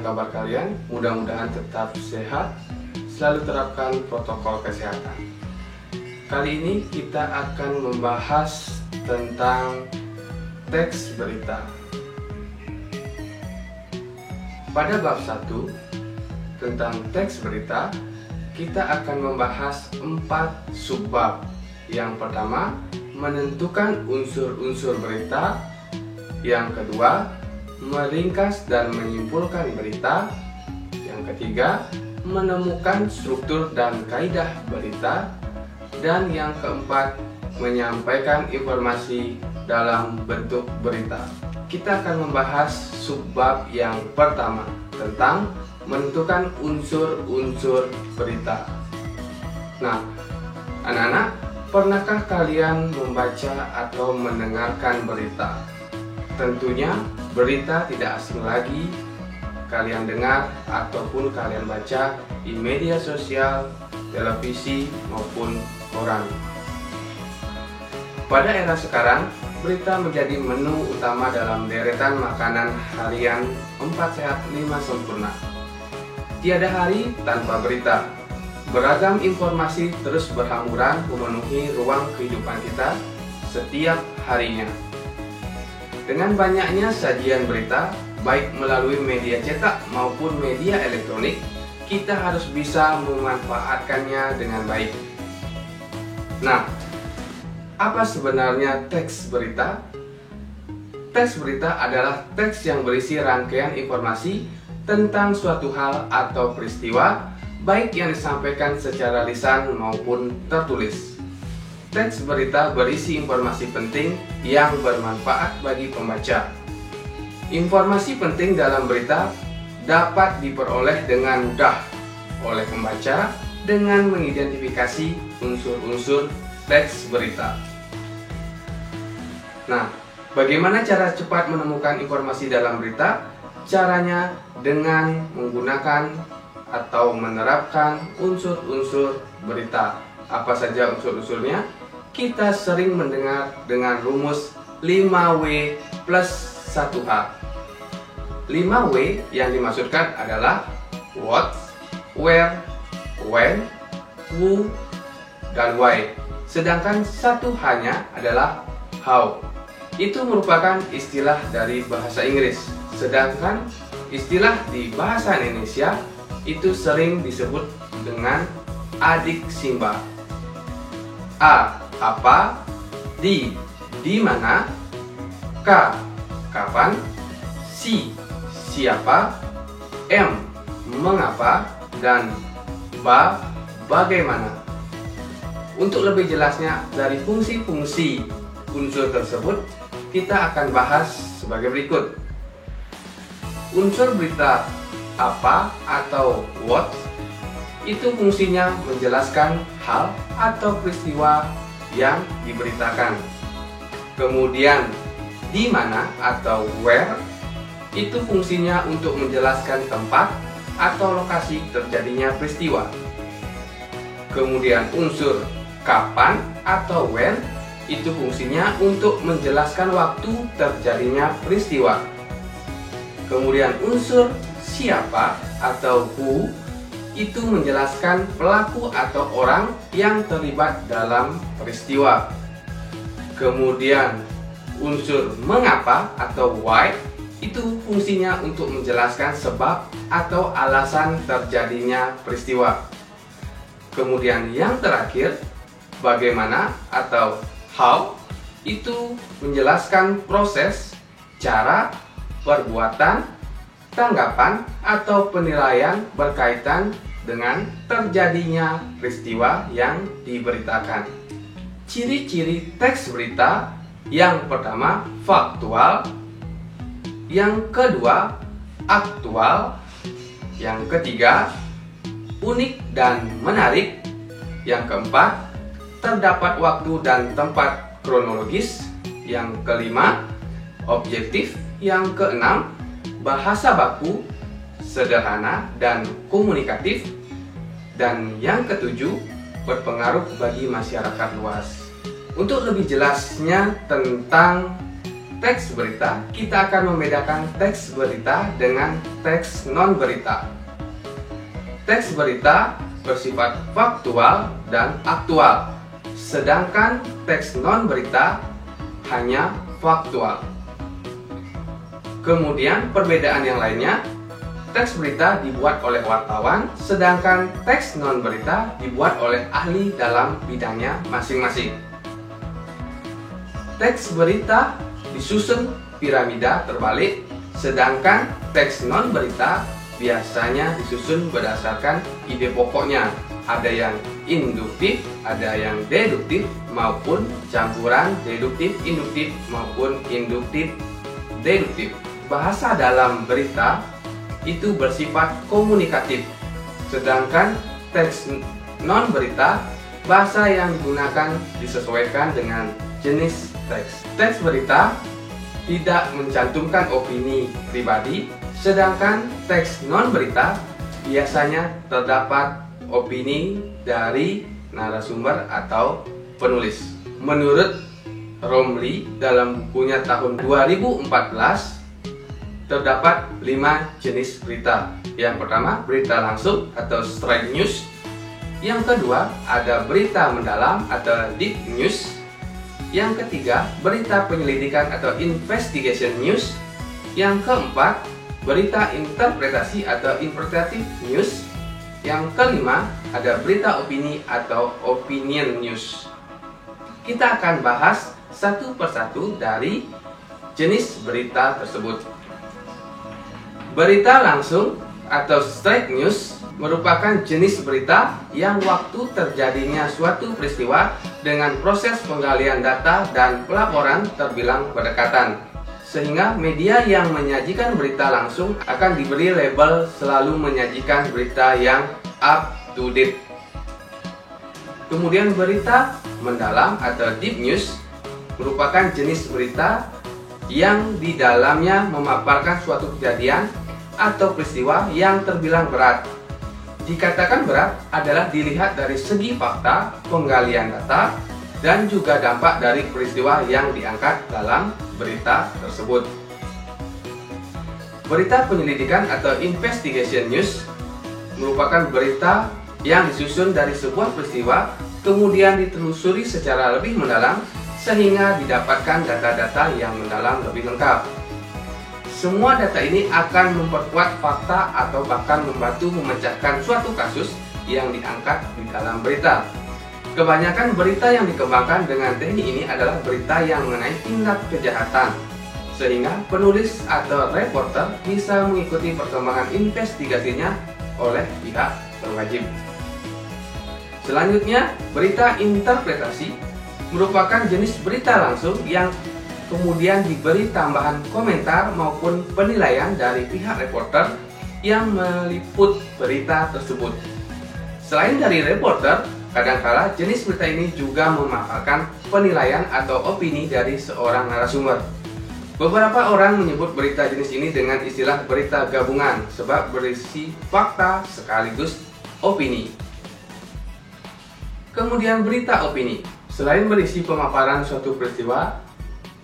kabar kalian? Mudah-mudahan tetap sehat, selalu terapkan protokol kesehatan. Kali ini kita akan membahas tentang teks berita. Pada bab 1 tentang teks berita, kita akan membahas 4 subbab. Yang pertama, menentukan unsur-unsur berita. Yang kedua, meringkas dan menyimpulkan berita. Yang ketiga, menemukan struktur dan kaidah berita. Dan yang keempat, menyampaikan informasi dalam bentuk berita. Kita akan membahas subbab yang pertama tentang menentukan unsur-unsur berita. Nah, anak-anak, pernahkah kalian membaca atau mendengarkan berita? Tentunya berita tidak asing lagi kalian dengar ataupun kalian baca di media sosial, televisi maupun koran. Pada era sekarang, berita menjadi menu utama dalam deretan makanan harian 4 sehat 5 sempurna. Tiada hari tanpa berita. Beragam informasi terus berhamburan memenuhi ruang kehidupan kita setiap harinya. Dengan banyaknya sajian berita, baik melalui media cetak maupun media elektronik, kita harus bisa memanfaatkannya dengan baik. Nah, apa sebenarnya teks berita? Teks berita adalah teks yang berisi rangkaian informasi tentang suatu hal atau peristiwa, baik yang disampaikan secara lisan maupun tertulis. Teks berita berisi informasi penting yang bermanfaat bagi pembaca. Informasi penting dalam berita dapat diperoleh dengan mudah oleh pembaca dengan mengidentifikasi unsur-unsur teks berita. Nah, bagaimana cara cepat menemukan informasi dalam berita? Caranya dengan menggunakan atau menerapkan unsur-unsur berita. Apa saja unsur-unsurnya? Kita sering mendengar dengan rumus 5W plus 1H. 5W yang dimaksudkan adalah what, where, when, who, dan why. Sedangkan 1H-nya adalah how. Itu merupakan istilah dari bahasa Inggris. Sedangkan istilah di bahasa Indonesia itu sering disebut dengan adik simba. A. Apa? Di mana? K. Kapan? Si. Siapa? M. Mengapa? Dan ba. Bagaimana? Untuk lebih jelasnya dari fungsi-fungsi unsur tersebut, kita akan bahas sebagai berikut. Unsur berita apa atau what itu fungsinya menjelaskan hal atau peristiwa yang diberitakan. Kemudian di mana atau where itu fungsinya untuk menjelaskan tempat atau lokasi terjadinya peristiwa. Kemudian unsur kapan atau when itu fungsinya untuk menjelaskan waktu terjadinya peristiwa. Kemudian unsur siapa atau who itu menjelaskan pelaku atau orang yang terlibat dalam peristiwa. Kemudian unsur mengapa atau why itu fungsinya untuk menjelaskan sebab atau alasan terjadinya peristiwa. Kemudian yang terakhir, bagaimana atau how itu menjelaskan proses, cara, perbuatan, tanggapan atau penilaian berkaitan dengan terjadinya peristiwa yang diberitakan. Ciri-ciri teks berita: yang pertama, faktual; yang kedua, aktual; yang ketiga, unik dan menarik; yang keempat, terdapat waktu dan tempat kronologis; yang kelima, objektif; yang keenam, bahasa baku, sederhana dan komunikatif; dan yang ketujuh, berpengaruh bagi masyarakat luas. Untuk lebih jelasnya tentang teks berita, kita akan membedakan teks berita dengan teks non-berita. Teks berita bersifat faktual dan aktual, sedangkan teks non-berita hanya faktual. Kemudian perbedaan yang lainnya, teks berita dibuat oleh wartawan, sedangkan teks non-berita dibuat oleh ahli dalam bidangnya masing-masing. Teks berita disusun piramida terbalik, sedangkan teks non-berita biasanya disusun berdasarkan ide pokoknya. Ada yang induktif, ada yang deduktif, maupun campuran deduktif, induktif, maupun induktif, deduktif. Bahasa dalam berita itu bersifat komunikatif, sedangkan teks non-berita, bahasa yang digunakan disesuaikan dengan jenis teks. Teks berita tidak mencantumkan opini pribadi, sedangkan teks non-berita biasanya terdapat opini dari narasumber atau penulis. Menurut Romli dalam bukunya tahun 2014, terdapat 5 jenis berita. Yang pertama, berita langsung atau straight news. Yang kedua, ada berita mendalam atau deep news. Yang ketiga, berita penyelidikan atau investigation news. Yang keempat, berita interpretasi atau interpretative news. Yang kelima, ada berita opini atau opinion news. Kita akan bahas satu persatu dari jenis berita tersebut. Berita langsung atau straight news merupakan jenis berita yang waktu terjadinya suatu peristiwa dengan proses penggalian data dan pelaporan terbilang berdekatan, sehingga media yang menyajikan berita langsung akan diberi label selalu menyajikan berita yang up to date. Kemudian berita mendalam atau deep news merupakan jenis berita yang di dalamnya memaparkan suatu kejadian atau peristiwa yang terbilang berat. Dikatakan berat adalah dilihat dari segi fakta, penggalian data, dan juga dampak dari peristiwa yang diangkat dalam berita tersebut. Berita penyelidikan atau investigation news merupakan berita yang disusun dari sebuah peristiwa, kemudian ditelusuri secara lebih mendalam sehingga didapatkan data-data yang mendalam lebih lengkap. Semua data ini akan memperkuat fakta atau bahkan membantu memecahkan suatu kasus yang diangkat di dalam berita. Kebanyakan berita yang dikembangkan dengan teknik ini adalah berita yang mengenai tindak kejahatan, sehingga penulis atau reporter bisa mengikuti perkembangan investigasinya oleh pihak berwajib. Selanjutnya, berita interpretasi merupakan jenis berita langsung yang kemudian diberi tambahan komentar maupun penilaian dari pihak reporter yang meliput berita tersebut. Selain dari reporter, kadangkala jenis berita ini juga memaparkan penilaian atau opini dari seorang narasumber. Beberapa orang menyebut berita jenis ini dengan istilah berita gabungan sebab berisi fakta sekaligus opini. Kemudian berita opini. Selain berisi pemaparan suatu peristiwa,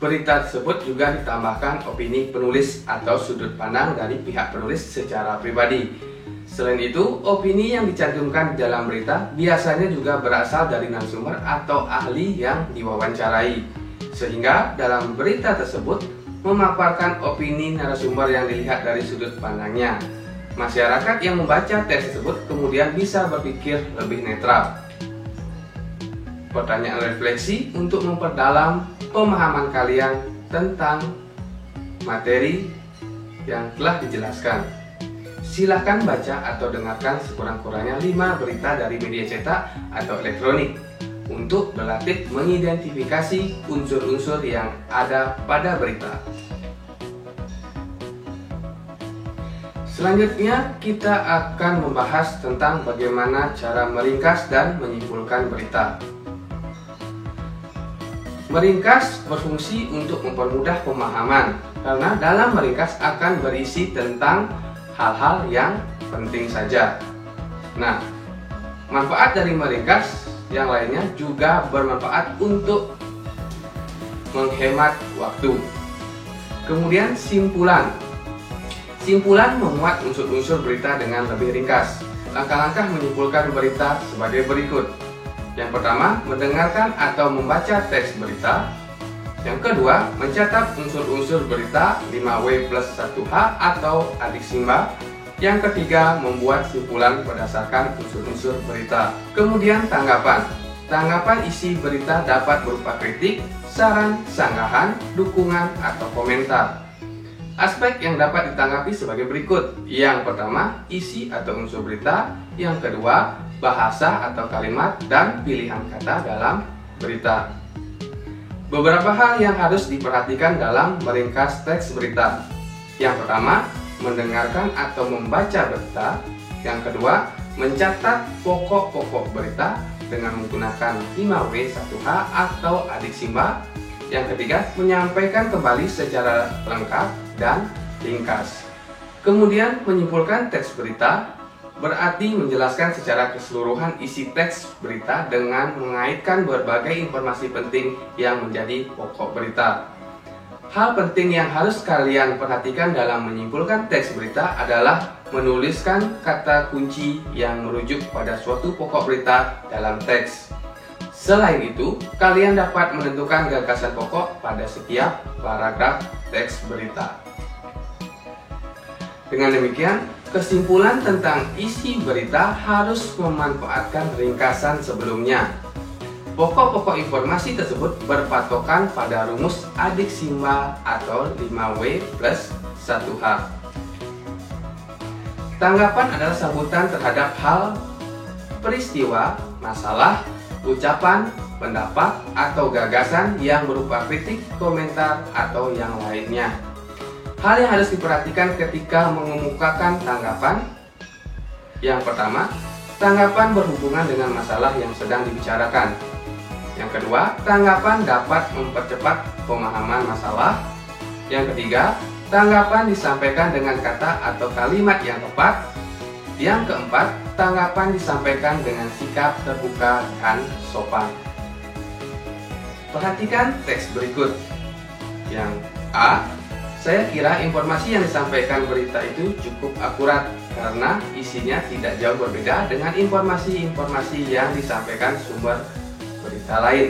berita tersebut juga ditambahkan opini penulis atau sudut pandang dari pihak penulis secara pribadi. Selain itu, opini yang dicantumkan di dalam berita biasanya juga berasal dari narasumber atau ahli yang diwawancarai, sehingga dalam berita tersebut memaparkan opini narasumber yang dilihat dari sudut pandangnya. Masyarakat yang membaca teks tersebut kemudian bisa berpikir lebih netral. Pertanyaan refleksi untuk memperdalam pemahaman kalian tentang materi yang telah dijelaskan. Silahkan baca atau dengarkan sekurang-kurangnya 5 berita dari media cetak atau elektronik untuk berlatih mengidentifikasi unsur-unsur yang ada pada berita. Selanjutnya, kita akan membahas tentang bagaimana cara meringkas dan menyimpulkan berita. Meringkas berfungsi untuk mempermudah pemahaman, karena dalam meringkas akan berisi tentang hal-hal yang penting saja. Nah, manfaat dari meringkas yang lainnya juga bermanfaat untuk menghemat waktu. Kemudian simpulan. Simpulan memuat unsur-unsur berita dengan lebih ringkas. Langkah-langkah menyimpulkan berita sebagai berikut. Yang pertama, mendengarkan atau membaca teks berita. Yang kedua, mencatat unsur-unsur berita 5W+1H atau adik simba. Yang ketiga, membuat simpulan berdasarkan unsur-unsur berita. Kemudian tanggapan. Tanggapan isi berita dapat berupa kritik, saran, sanggahan, dukungan, atau komentar. Aspek yang dapat ditanggapi sebagai berikut. Yang pertama, isi atau unsur berita. Yang kedua, bahasa atau kalimat dan pilihan kata dalam berita. Beberapa hal yang harus diperhatikan dalam meringkas teks berita. Yang pertama, mendengarkan atau membaca berita. Yang kedua, mencatat pokok-pokok berita dengan menggunakan 5W1H atau adik simba. Yang ketiga, menyampaikan kembali secara lengkap dan ringkas. Kemudian menyimpulkan teks berita berarti menjelaskan secara keseluruhan isi teks berita dengan mengaitkan berbagai informasi penting yang menjadi pokok berita. Hal penting yang harus kalian perhatikan dalam menyimpulkan teks berita adalah menuliskan kata kunci yang merujuk pada suatu pokok berita dalam teks. Selain itu, kalian dapat menentukan gagasan pokok pada setiap paragraf teks berita. Dengan demikian, kesimpulan tentang isi berita harus memanfaatkan ringkasan sebelumnya. Pokok-pokok informasi tersebut berpatokan pada rumus adik simba atau 5W+1H. Tanggapan adalah sambutan terhadap hal, peristiwa, masalah, ucapan, pendapat, atau gagasan yang berupa kritik, komentar, atau yang lainnya. Hal yang harus diperhatikan ketika mengemukakan tanggapan. Yang pertama, tanggapan berhubungan dengan masalah yang sedang dibicarakan. Yang kedua, tanggapan dapat mempercepat pemahaman masalah. Yang ketiga, tanggapan disampaikan dengan kata atau kalimat yang tepat. Yang keempat, tanggapan disampaikan dengan sikap terbuka dan sopan. Perhatikan teks berikut. Yang A, saya kira informasi yang disampaikan berita itu cukup akurat karena isinya tidak jauh berbeda dengan informasi-informasi yang disampaikan sumber berita lain.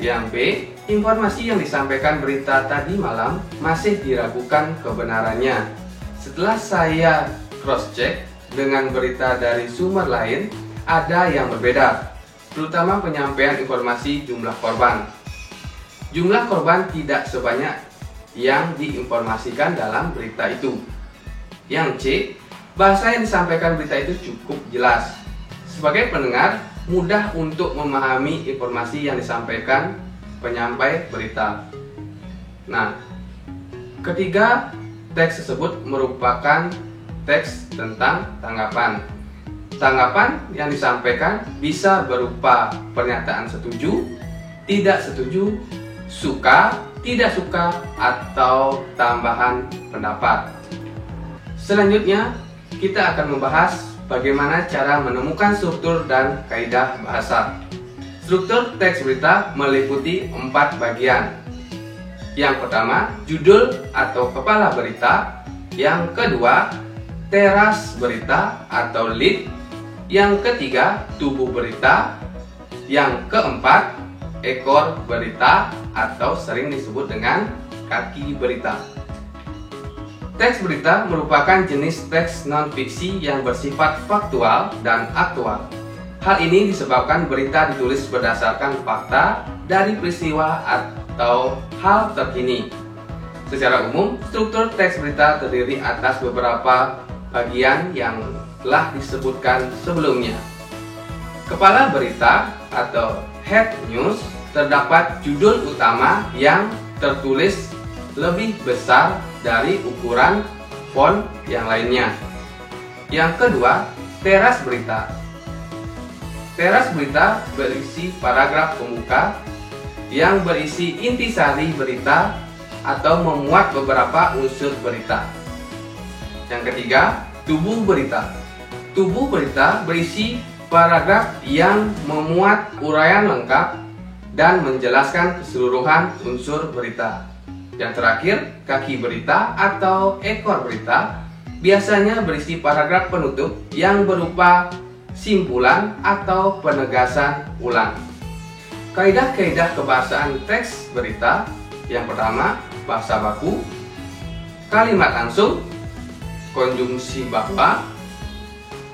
Yang B, informasi yang disampaikan berita tadi malam masih diragukan kebenarannya. Setelah saya cross-check dengan berita dari sumber lain, ada yang berbeda, terutama penyampaian informasi jumlah korban. Jumlah korban tidak sebanyak yang diinformasikan dalam berita itu. Yang C, bahasa yang disampaikan berita itu cukup jelas. Sebagai pendengar, mudah untuk memahami informasi yang disampaikan penyampai berita. Nah, ketiga, teks tersebut merupakan teks tentang tanggapan. Tanggapan yang disampaikan bisa berupa pernyataan setuju, tidak setuju, suka, tidak suka, atau tambahan pendapat. Selanjutnya, kita akan membahas bagaimana cara menemukan struktur dan kaidah bahasa. Struktur teks berita meliputi 4 bagian. Yang pertama, judul atau kepala berita. Yang kedua, teras berita atau lead. Yang ketiga, tubuh berita. Yang keempat, ekor berita atau sering disebut dengan kaki berita. Teks berita merupakan jenis teks non-fiksi yang bersifat faktual dan aktual. Hal ini disebabkan berita ditulis berdasarkan fakta dari peristiwa atau hal terkini. Secara umum, struktur teks berita terdiri atas beberapa bagian yang telah disebutkan sebelumnya. Kepala berita atau head news, terdapat judul utama yang tertulis lebih besar dari ukuran font yang lainnya. Yang kedua, teras berita. Teras berita berisi paragraf pembuka yang berisi intisari berita atau memuat beberapa unsur berita. Yang ketiga, tubuh berita. Tubuh berita berisi paragraf yang memuat uraian lengkap dan menjelaskan keseluruhan unsur berita. Yang terakhir, kaki berita atau ekor berita biasanya berisi paragraf penutup yang berupa simpulan atau penegasan ulang. Kaidah-kaidah kebahasaan teks berita. Yang pertama, bahasa baku, kalimat langsung, konjungsi bahwa,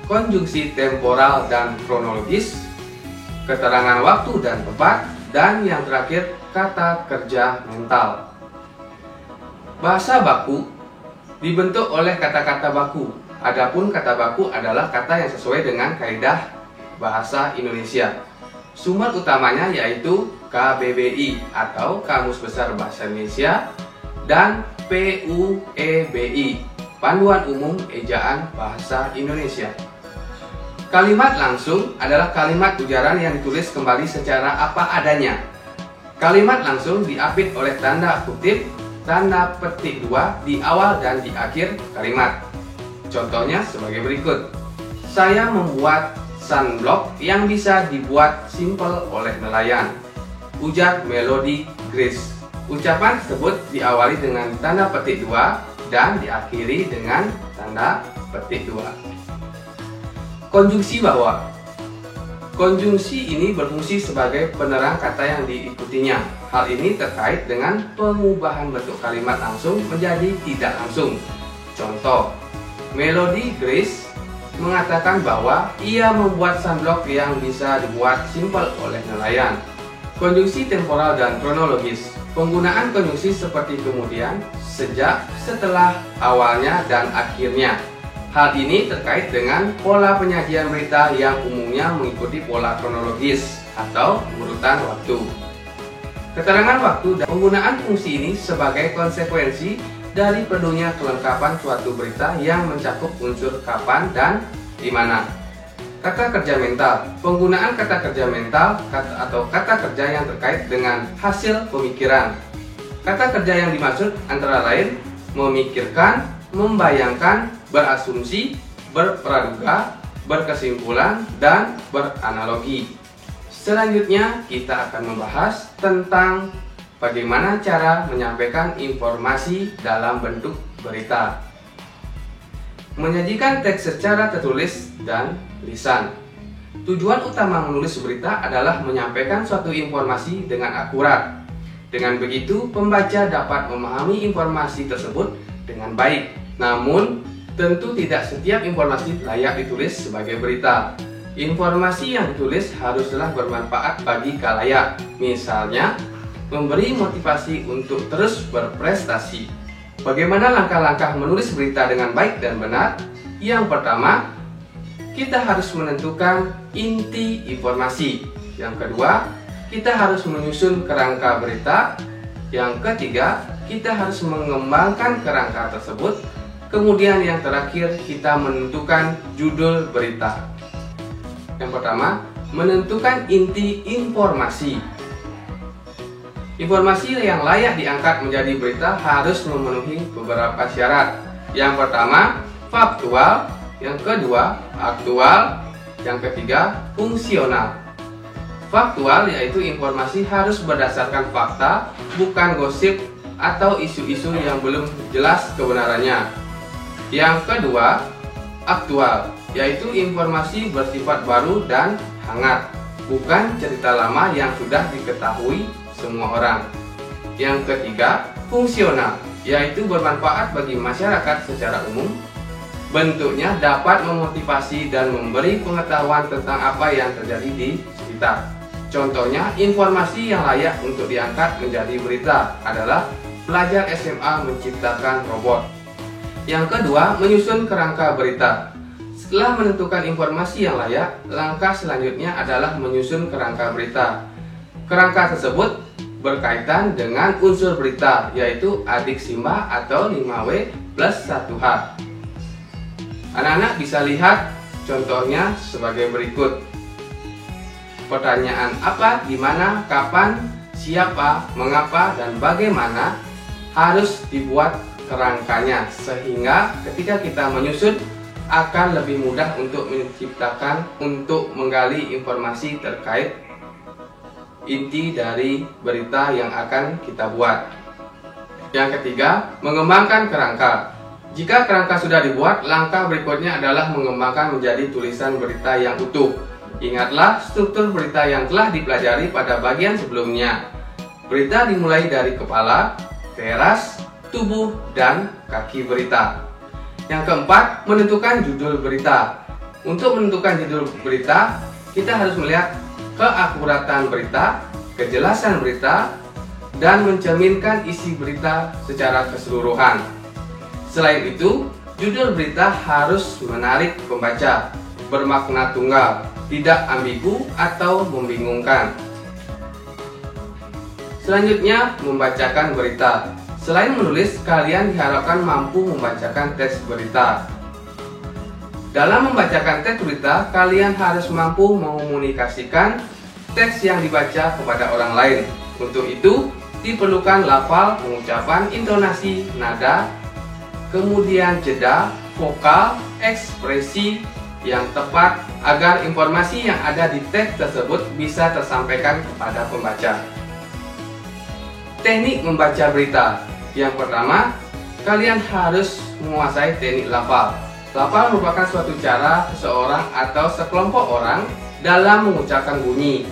konjungsi temporal dan kronologis, keterangan waktu dan tempat, dan yang terakhir, kata kerja mental. Bahasa baku dibentuk oleh kata-kata baku. Adapun kata baku adalah kata yang sesuai dengan kaidah bahasa Indonesia. Sumber utamanya yaitu KBBI atau Kamus Besar Bahasa Indonesia dan PUEBI, Panduan Umum Ejaan Bahasa Indonesia. Kalimat langsung adalah kalimat ujaran yang ditulis kembali secara apa adanya. Kalimat langsung diapit oleh tanda kutip, tanda petik dua di awal dan di akhir kalimat. Contohnya sebagai berikut. Saya membuat sunblock yang bisa dibuat simpel oleh nelayan, ujar Melody Grace. Ucapan tersebut diawali dengan tanda petik dua dan diakhiri dengan tanda petik dua. Konjungsi bahwa. Konjungsi ini berfungsi sebagai penerang kata yang diikutinya. Hal ini terkait dengan pengubahan bentuk kalimat langsung menjadi tidak langsung. Contoh, Melody Grace mengatakan bahwa ia membuat sunblock yang bisa dibuat simpel oleh nelayan. Konjungsi temporal dan kronologis. Penggunaan konjungsi seperti kemudian, sejak, setelah, awalnya, dan akhirnya. Hal ini terkait dengan pola penyajian berita yang umumnya mengikuti pola kronologis atau urutan waktu. Keterangan waktu dan penggunaan fungsi ini sebagai konsekuensi dari perlunya kelengkapan suatu berita yang mencakup unsur kapan dan di mana. Kata kerja mental. Penggunaan kata kerja mental atau kata kerja yang terkait dengan hasil pemikiran. Kata kerja yang dimaksud antara lain memikirkan, membayangkan, berasumsi, berpraduga, berkesimpulan, dan beranalogi. Selanjutnya kita akan membahas tentang bagaimana cara menyampaikan informasi dalam bentuk berita. Menyajikan teks secara tertulis dan lisan. Tujuan utama menulis berita adalah menyampaikan suatu informasi dengan akurat. Dengan begitu, pembaca dapat memahami informasi tersebut dengan baik. Namun, tentu tidak setiap informasi layak ditulis sebagai berita. Informasi yang ditulis haruslah bermanfaat bagi khalayak. Misalnya, memberi motivasi untuk terus berprestasi. Bagaimana langkah-langkah menulis berita dengan baik dan benar? Yang pertama, kita harus menentukan inti informasi. Yang kedua, kita harus menyusun kerangka berita. Yang ketiga, kita harus mengembangkan kerangka tersebut. Kemudian yang terakhir, kita menentukan judul berita. Yang pertama, menentukan inti informasi. Informasi yang layak diangkat menjadi berita harus memenuhi beberapa syarat. Yang pertama, faktual. Yang kedua, aktual. Yang ketiga, fungsional. Faktual yaitu informasi harus berdasarkan fakta, bukan gosip atau isu-isu yang belum jelas kebenarannya. Yang kedua, aktual, yaitu informasi bersifat baru dan hangat, bukan cerita lama yang sudah diketahui semua orang. Yang ketiga, fungsional, yaitu bermanfaat bagi masyarakat secara umum. Bentuknya dapat memotivasi dan memberi pengetahuan tentang apa yang terjadi di sekitar. Contohnya, informasi yang layak untuk diangkat menjadi berita adalah pelajar SMA menciptakan robot. Yang kedua, menyusun kerangka berita. Setelah menentukan informasi yang layak, langkah selanjutnya adalah menyusun kerangka berita. Kerangka tersebut berkaitan dengan unsur berita, yaitu adik Simba atau 5W plus 1H. Anak-anak bisa lihat contohnya sebagai berikut. Pertanyaan apa, di mana, kapan, siapa, mengapa, dan bagaimana harus dibuat kerangkanya, sehingga ketika kita menyusun akan lebih mudah untuk menggali informasi terkait inti dari berita yang akan kita buat. Yang ketiga, mengembangkan kerangka. Jika kerangka sudah dibuat, langkah berikutnya adalah mengembangkan menjadi tulisan berita yang utuh. Ingatlah struktur berita yang telah dipelajari pada bagian sebelumnya. Berita dimulai dari kepala, teras, tubuh, dan kaki berita. Yang keempat, menentukan judul berita. Untuk menentukan judul berita, kita harus melihat keakuratan berita, kejelasan berita, dan mencerminkan isi berita secara keseluruhan. Selain itu, judul berita harus menarik pembaca, bermakna tunggal, tidak ambigu atau membingungkan. Selanjutnya, membacakan berita. Selain menulis, kalian diharapkan mampu membacakan teks berita. Dalam membacakan teks berita, kalian harus mampu mengomunikasikan teks yang dibaca kepada orang lain. Untuk itu, diperlukan lafal, pengucapan, intonasi, nada, kemudian jeda, vokal, ekspresi yang tepat agar informasi yang ada di teks tersebut bisa tersampaikan kepada pembaca. Teknik membaca berita. Yang pertama, kalian harus menguasai teknik lafal. Lafal merupakan suatu cara seseorang atau sekelompok orang dalam mengucapkan bunyi.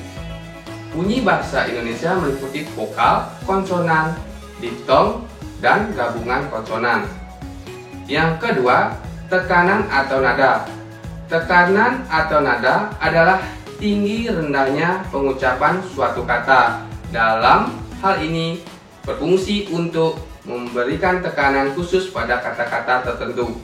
Bunyi bahasa Indonesia meliputi vokal, konsonan, diftong, dan gabungan konsonan. Yang kedua, tekanan atau nada. Tekanan atau nada adalah tinggi rendahnya pengucapan suatu kata. Dalam hal ini berfungsi untuk memberikan tekanan khusus pada kata-kata tertentu.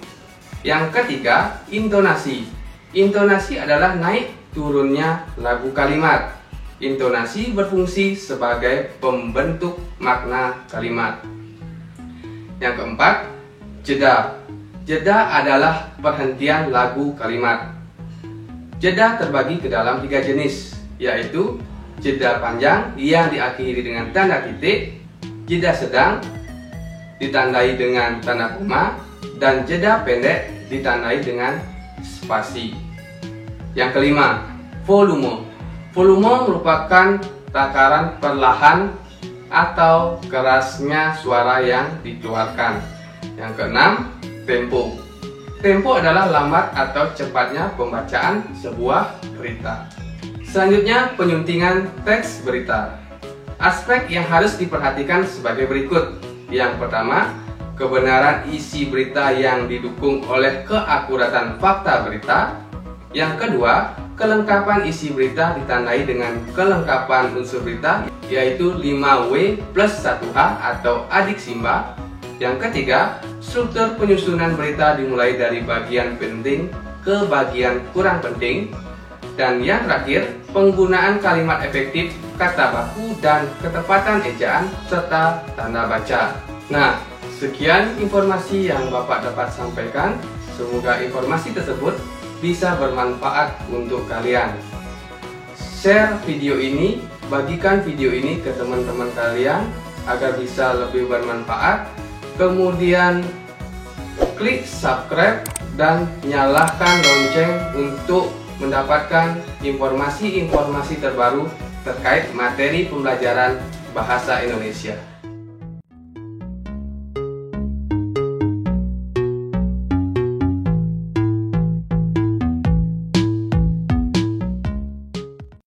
Yang ketiga, intonasi. Intonasi adalah naik turunnya lagu kalimat. Intonasi berfungsi sebagai pembentuk makna kalimat. Yang keempat, jeda. Jeda adalah perhentian lagu kalimat. Jeda terbagi ke dalam 3 jenis, yaitu jeda panjang yang diakhiri dengan tanda titik, jeda sedang ditandai dengan tanda koma, dan jeda pendek ditandai dengan spasi. Yang kelima, volume. Volume merupakan takaran perlahan atau kerasnya suara yang dikeluarkan. Yang keenam, tempo. Tempo adalah lambat atau cepatnya pembacaan sebuah berita. Selanjutnya, penyuntingan teks berita. Aspek yang harus diperhatikan sebagai berikut. Yang pertama, kebenaran isi berita yang didukung oleh keakuratan fakta berita. Yang kedua, kelengkapan isi berita ditandai dengan kelengkapan unsur berita, yaitu 5W plus 1H atau adik simba. Yang ketiga, struktur penyusunan berita dimulai dari bagian penting ke bagian kurang penting. Dan yang terakhir, penggunaan kalimat efektif, kata baku, dan ketepatan ejaan, serta tanda baca. Nah, sekian informasi yang Bapak dapat sampaikan. Semoga informasi tersebut bisa bermanfaat untuk kalian. Share video ini, bagikan video ini ke teman-teman kalian agar bisa lebih bermanfaat. Kemudian klik subscribe dan nyalakan lonceng untuk mendapatkan informasi-informasi terbaru terkait materi pembelajaran bahasa Indonesia.